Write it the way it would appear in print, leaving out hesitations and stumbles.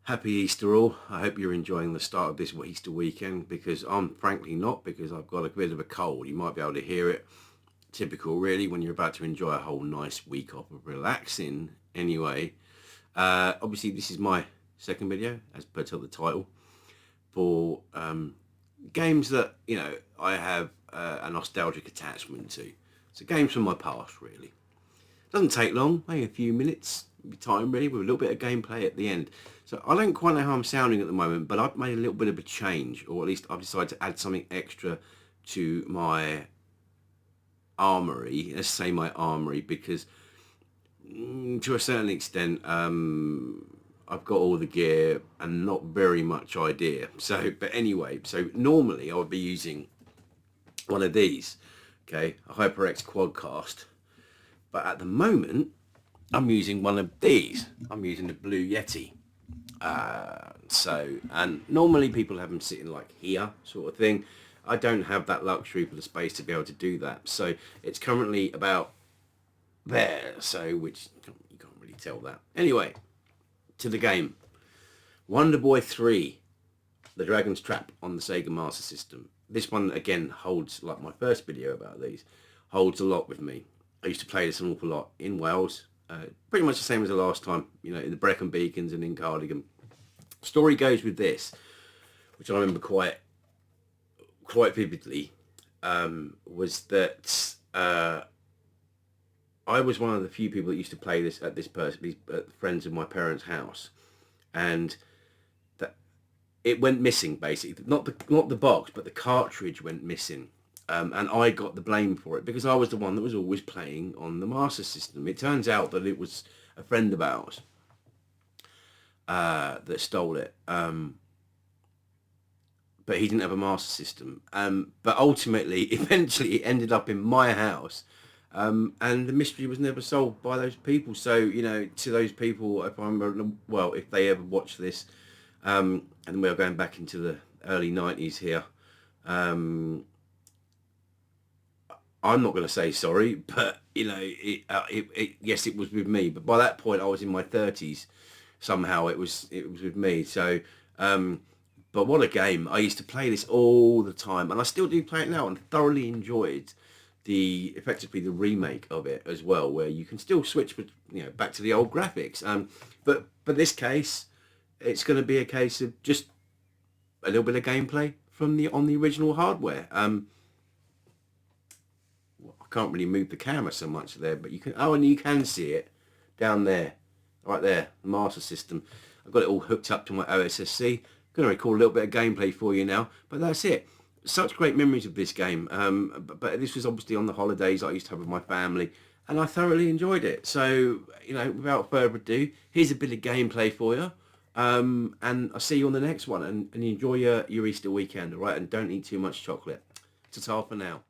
Happy Easter all. I hope you're enjoying the start of this Easter weekend, because I'm frankly not, because I've got a bit of a cold. You might be able to hear it. Typical really when you're about to enjoy a whole nice week off of relaxing anyway. Obviously this is my second video, as per the title, for games that, you know, I have a nostalgic attachment to. So games from my past really. Doesn't take long, maybe a few minutes time really, with a little bit of gameplay at the end. So I don't quite know how I'm sounding at the moment, but I've made a little bit of a change, or at least I've decided to add something extra to my armory. Let's say my armory, because to a certain extent I've got all the gear and not very much idea. So but anyway, so normally I would be using one of these, okay, a HyperX Quadcast, but at the moment I'm using one of these. I'm using the Blue Yeti. And normally people have them sitting like here, sort of thing. I don't have that luxury for the space to be able to do that. So it's currently about there, so which you can't really tell that. Anyway, to the game. Wonderboy III, the Dragon's Trap on the SEGA Master System. This one again holds, like my first video about these, holds a lot with me. I used to play this an awful lot in Wales. Pretty much the same as the last time, you know, in the Brecon Beacons and in Cardigan. Story goes with this, which I remember quite vividly, was that I was one of the few people that used to play this at these friends of my parents' house, and that it went missing basically. Not the box, but the cartridge went missing. And I got the blame for it because I was the one that was always playing on the Master System. It turns out that it was a friend of ours that stole it, but he didn't have a Master System. But ultimately, eventually, it ended up in my house, and the mystery was never solved by those people. So, you know, to those people, if I remember, well, if they ever watch this, and we are going back into the early 90s here, I'm not going to say sorry, but you know, yes, it was with me. But by that point, I was in my 30s. Somehow, it was with me. So, but what a game! I used to play this all the time, and I still do play it now, and thoroughly enjoyed effectively the remake of it as well, where you can still switch, you know, back to the old graphics. But for this case, it's going to be a case of just a little bit of gameplay from on the original hardware. Can't really move the camera so much there, but you can, and you can see it down there, right there, the Master System. I've got it all hooked up to my OSSC. Going to record a little bit of gameplay for you now, but that's it. Such great memories of this game, but this was obviously on the holidays I used to have with my family, and I thoroughly enjoyed it. So, you know, without further ado, here's a bit of gameplay for you, and I'll see you on the next one, and enjoy your Easter weekend, all right, and don't eat too much chocolate. Ta-ta for now.